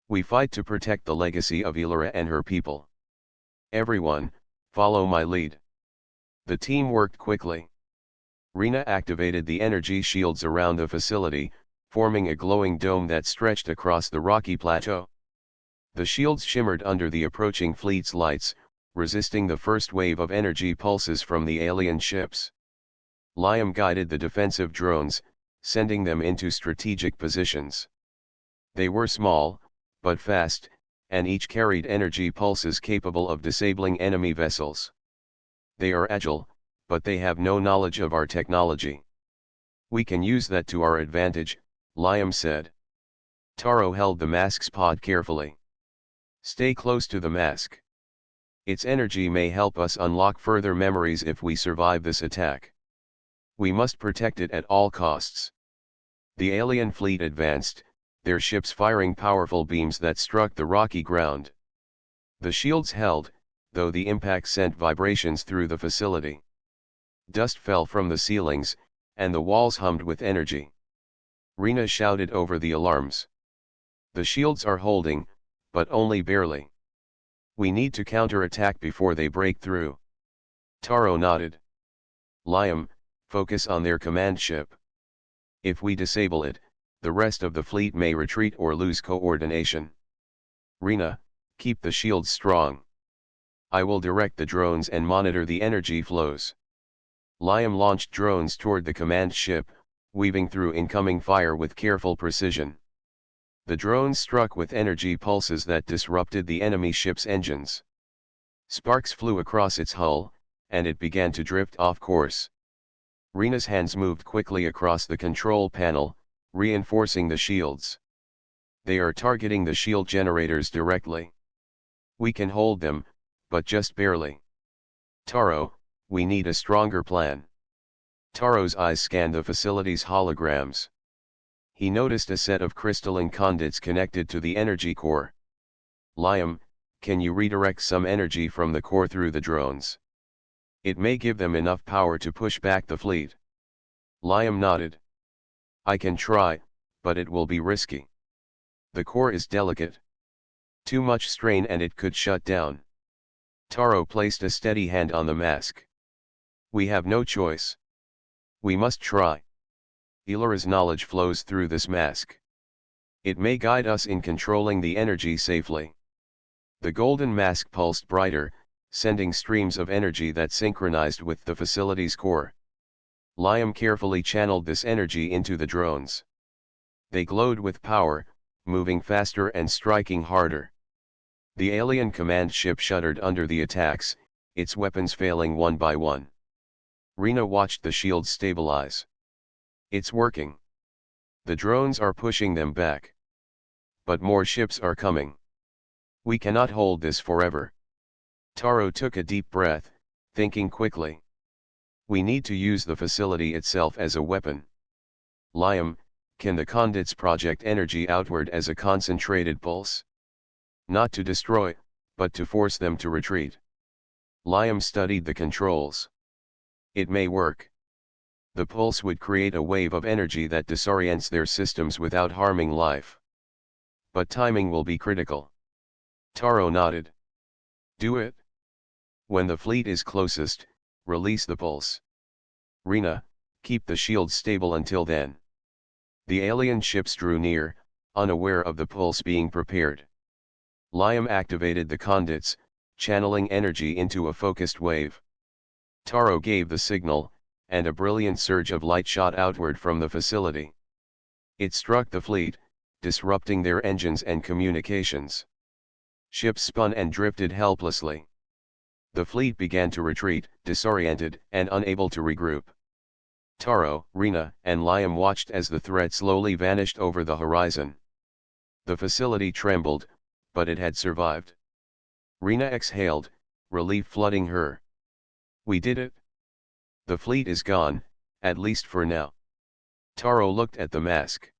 We fight to protect the legacy of Illyra and her people. Everyone, follow my lead. The team worked quickly. Rina activated the energy shields around the facility, forming a glowing dome that stretched across the rocky plateau. The shields shimmered under the approaching fleet's lights, resisting the first wave of energy pulses from the alien ships. Liam guided the defensive drones, sending them into strategic positions. They were small, but fast, and each carried energy pulses capable of disabling enemy vessels. They are agile, but they have no knowledge of our technology. We can use that to our advantage, Liam said. Taro held the mask's pod carefully. Stay close to the mask. Its energy may help us unlock further memories if we survive this attack. We must protect it at all costs. The alien fleet advanced, their ships firing powerful beams that struck the rocky ground. The shields held, though the impact sent vibrations through the facility. Dust fell from the ceilings, and the walls hummed with energy. Rina shouted over the alarms. The shields are holding, but only barely. We need to counterattack before they break through. Taro nodded. Liam, focus on their command ship. If we disable it, the rest of the fleet may retreat or lose coordination. Rina, keep the shields strong. I will direct the drones and monitor the energy flows. Liam launched drones toward the command ship, weaving through incoming fire with careful precision. The drones struck with energy pulses that disrupted the enemy ship's engines. Sparks flew across its hull, and it began to drift off course. Rina's hands moved quickly across the control panel, reinforcing the shields. They are targeting the shield generators directly. We can hold them, but just barely. Taro, we need a stronger plan. Taro's eyes scanned the facility's holograms. He noticed a set of crystalline conduits connected to the energy core. Liam, can you redirect some energy from the core through the drones? It may give them enough power to push back the fleet. Liam nodded. I can try, but it will be risky. The core is delicate. Too much strain and it could shut down. Taro placed a steady hand on the mask. We have no choice. We must try. Illyra's knowledge flows through this mask. It may guide us in controlling the energy safely. The golden mask pulsed brighter, sending streams of energy that synchronized with the facility's core. Liam carefully channeled this energy into the drones. They glowed with power, moving faster and striking harder. The alien command ship shuddered under the attacks, its weapons failing one by one. Rina watched the shields stabilize. It's working. The drones are pushing them back. But more ships are coming. We cannot hold this forever. Taro took a deep breath, thinking quickly. We need to use the facility itself as a weapon. Liam, can the conduits project energy outward as a concentrated pulse? Not to destroy, but to force them to retreat. Liam studied the controls. It may work. The pulse would create a wave of energy that disorients their systems without harming life. But timing will be critical. Taro nodded. Do it. When the fleet is closest, release the pulse. Rina, keep the shield stable until then. The alien ships drew near, unaware of the pulse being prepared. Liam activated the conduits, channeling energy into a focused wave. Taro gave the signal, and a brilliant surge of light shot outward from the facility. It struck the fleet, disrupting their engines and communications. Ships spun and drifted helplessly. The fleet began to retreat, disoriented and unable to regroup. Taro, Rina, and Liam watched as the threat slowly vanished over the horizon. The facility trembled, but it had survived. Rina exhaled, relief flooding her. We did it. The fleet is gone, at least for now. Taro looked at the mask.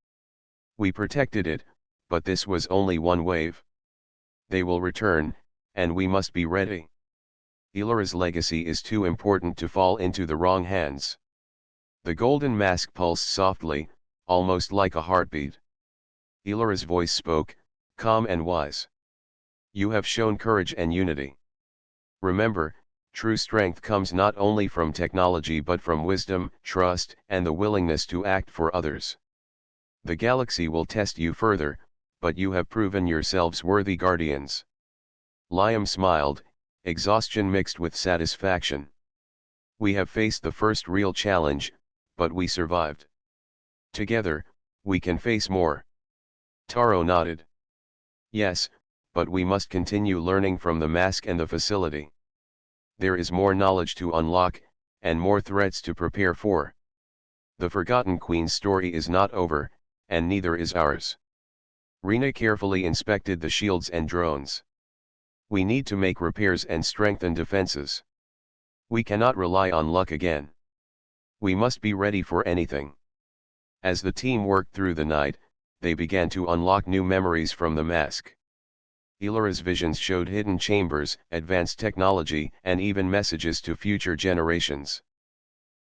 We protected it, but this was only one wave. They will return, and we must be ready. Illyra's legacy is too important to fall into the wrong hands. The golden mask pulsed softly, almost like a heartbeat. Illyra's voice spoke, calm and wise. You have shown courage and unity. Remember, true strength comes not only from technology but from wisdom, trust, and the willingness to act for others. The galaxy will test you further, but you have proven yourselves worthy guardians. Liam smiled, exhaustion mixed with satisfaction. We have faced the first real challenge, but we survived. Together, we can face more. Taro nodded. Yes, but we must continue learning from the mask and the facility. There is more knowledge to unlock, and more threats to prepare for. The Forgotten Queen's story is not over, and neither is ours. Rina carefully inspected the shields and drones. We need to make repairs and strengthen defenses. We cannot rely on luck again. We must be ready for anything. As the team worked through the night, they began to unlock new memories from the mask. Illyra's visions showed hidden chambers, advanced technology, and even messages to future generations.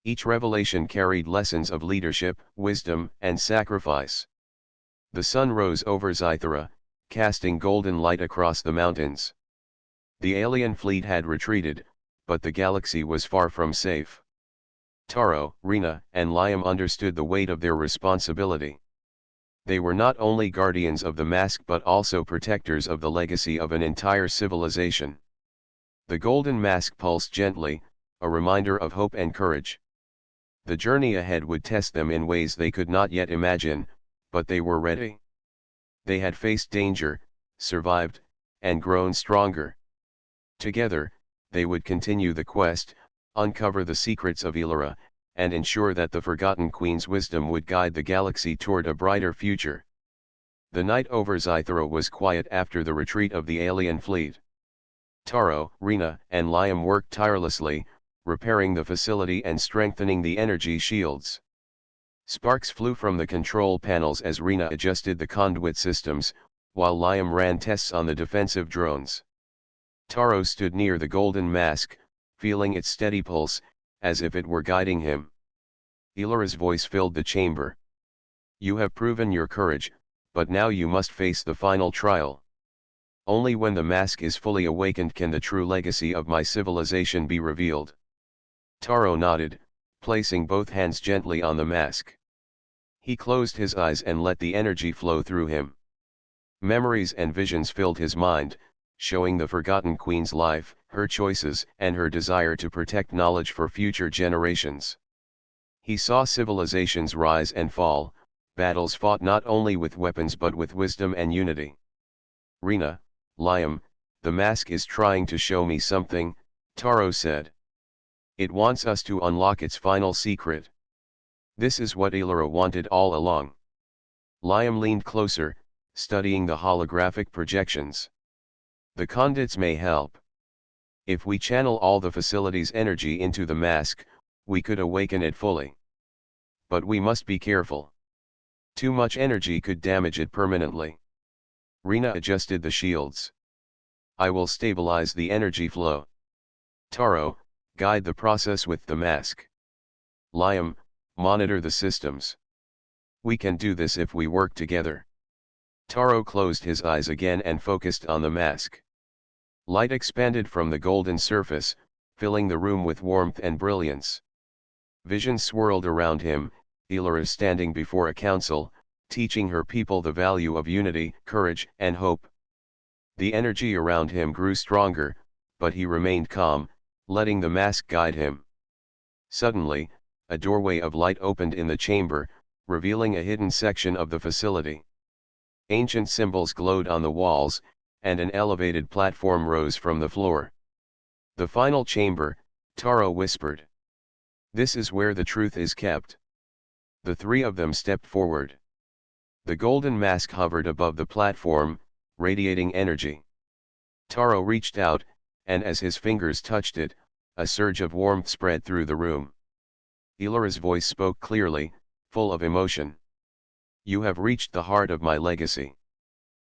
Each revelation carried lessons of leadership, wisdom, and sacrifice. The sun rose over Zythera, casting golden light across the mountains. The alien fleet had retreated, but the galaxy was far from safe. Taro, Rina, and Liam understood the weight of their responsibility. They were not only guardians of the mask but also protectors of the legacy of an entire civilization. The golden mask pulsed gently, a reminder of hope and courage. The journey ahead would test them in ways they could not yet imagine, but they were ready. They had faced danger, survived, and grown stronger. Together, they would continue the quest, uncover the secrets of Illyra, and ensure that the Forgotten Queen's wisdom would guide the galaxy toward a brighter future. The night over Zythera was quiet after the retreat of the alien fleet. Taro, Rina, and Liam worked tirelessly, repairing the facility and strengthening the energy shields. Sparks flew from the control panels as Rina adjusted the conduit systems, while Liam ran tests on the defensive drones. Taro stood near the golden mask, feeling its steady pulse, as if it were guiding him. Illyra's voice filled the chamber. You have proven your courage, but now you must face the final trial. Only when the mask is fully awakened can the true legacy of my civilization be revealed. Taro nodded, placing both hands gently on the mask. He closed his eyes and let the energy flow through him. Memories and visions filled his mind, showing the Forgotten Queen's life, her choices, and her desire to protect knowledge for future generations. He saw civilizations rise and fall, battles fought not only with weapons but with wisdom and unity. Rina, Liam, the mask is trying to show me something, Taro said. It wants us to unlock its final secret. This is what Illyra wanted all along. Liam leaned closer, studying the holographic projections. The conduits may help. If we channel all the facility's energy into the mask, we could awaken it fully. But we must be careful. Too much energy could damage it permanently. Rina adjusted the shields. I will stabilize the energy flow. Taro, guide the process with the mask. Liam, monitor the systems. We can do this if we work together. Taro closed his eyes again and focused on the mask. Light expanded from the golden surface, filling the room with warmth and brilliance. Visions swirled around him, Illyra standing before a council, teaching her people the value of unity, courage, and hope. The energy around him grew stronger, but he remained calm, letting the mask guide him. Suddenly, a doorway of light opened in the chamber, revealing a hidden section of the facility. Ancient symbols glowed on the walls, and an elevated platform rose from the floor. "The final chamber," Taro whispered. "This is where the truth is kept." The three of them stepped forward. The golden mask hovered above the platform, radiating energy. Taro reached out, and as his fingers touched it, a surge of warmth spread through the room. Ilara's voice spoke clearly, full of emotion. "You have reached the heart of my legacy.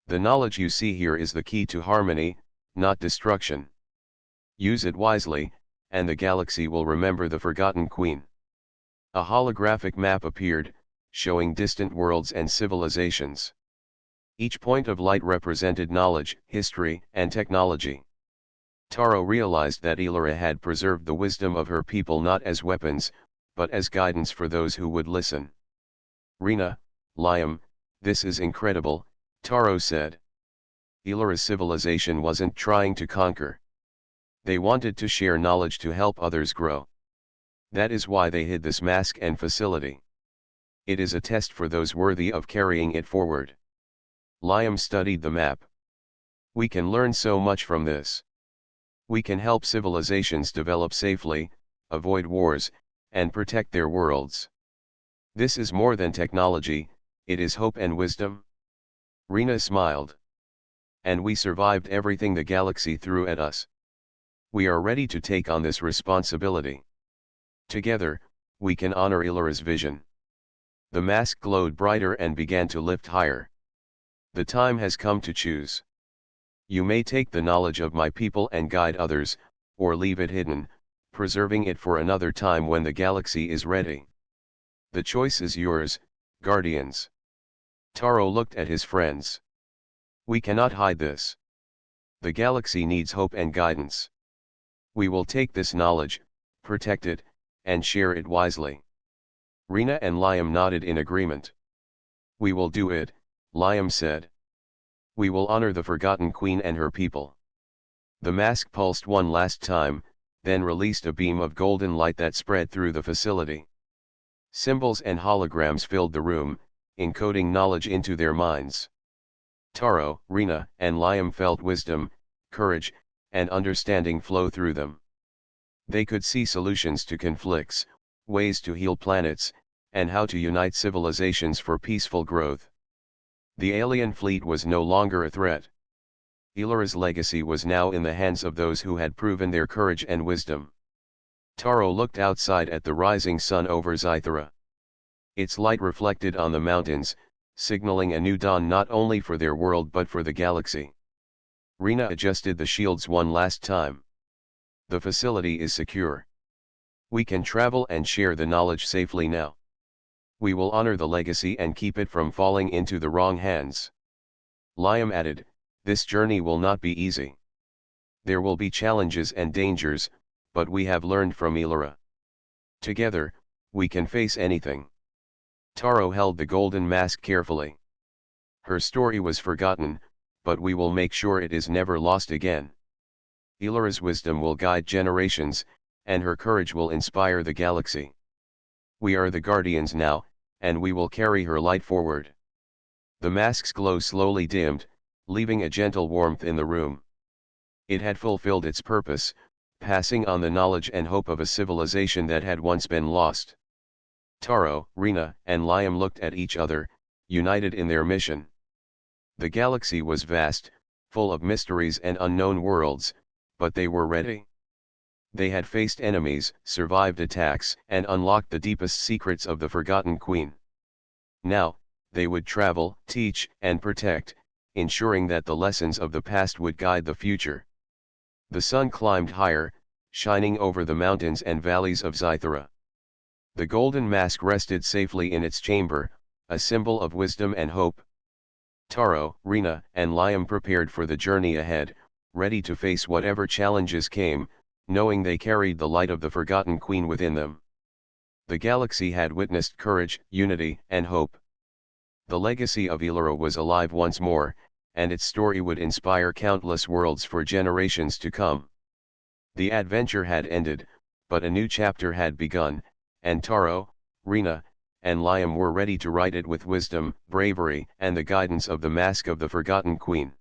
The knowledge you see here is the key to harmony, not destruction. Use it wisely, and the galaxy will remember the forgotten queen." A holographic map appeared, showing distant worlds and civilizations. Each point of light represented knowledge, history, and technology. Taro realized that Ilara had preserved the wisdom of her people not as weapons, but as guidance for those who would listen. "Rina, Liam, this is incredible," Taro said. Ilara's civilization wasn't trying to conquer. They wanted to share knowledge to help others grow. That is why they hid this mask and facility. It is a test for those worthy of carrying it forward. Liam studied the map. "We can learn so much from this. We can help civilizations develop safely, avoid wars, and protect their worlds. This is more than technology, it is hope and wisdom." Rina smiled. "And we survived everything the galaxy threw at us. We are ready to take on this responsibility. Together, we can honor Ilara's vision." The mask glowed brighter and began to lift higher. "The time has come to choose. You may take the knowledge of my people and guide others, or leave it hidden, preserving it for another time when the galaxy is ready. The choice is yours, guardians." Taro looked at his friends. "We cannot hide this. The galaxy needs hope and guidance. We will take this knowledge, protect it, and share it wisely." Rina and Liam nodded in agreement. "We will do it," Liam said. "We will honor the forgotten queen and her people." The mask pulsed one last time, then released a beam of golden light that spread through the facility. Symbols and holograms filled the room, encoding knowledge into their minds. Taro, Rina, and Liam felt wisdom, courage, and understanding flow through them. They could see solutions to conflicts, ways to heal planets, and how to unite civilizations for peaceful growth. The alien fleet was no longer a threat. Ilara's legacy was now in the hands of those who had proven their courage and wisdom. Taro looked outside at the rising sun over Zythera. Its light reflected on the mountains, signaling a new dawn not only for their world but for the galaxy. Rina adjusted the shields one last time. "The facility is secure. We can travel and share the knowledge safely now. We will honor the legacy and keep it from falling into the wrong hands." Liam added, "This journey will not be easy. There will be challenges and dangers, but we have learned from Ilara. Together, we can face anything." Taro held the golden mask carefully. "Her story was forgotten, but we will make sure it is never lost again. Ilara's wisdom will guide generations, and her courage will inspire the galaxy. We are the guardians now, and we will carry her light forward." The mask's glow slowly dimmed, leaving a gentle warmth in the room. It had fulfilled its purpose, passing on the knowledge and hope of a civilization that had once been lost. Taro, Rina, and Liam looked at each other, united in their mission. The galaxy was vast, full of mysteries and unknown worlds, but they were ready. They had faced enemies, survived attacks, and unlocked the deepest secrets of the Forgotten Queen. Now, they would travel, teach, and protect, ensuring that the lessons of the past would guide the future. The sun climbed higher, shining over the mountains and valleys of Zythera. The golden mask rested safely in its chamber, a symbol of wisdom and hope. Taro, Rina, and Liam prepared for the journey ahead, ready to face whatever challenges came, knowing they carried the light of the Forgotten Queen within them. The galaxy had witnessed courage, unity, and hope. The legacy of Ilara was alive once more, and its story would inspire countless worlds for generations to come. The adventure had ended, but a new chapter had begun, and Taro, Rina, and Liam were ready to write it with wisdom, bravery, and the guidance of the Mask of the Forgotten Queen.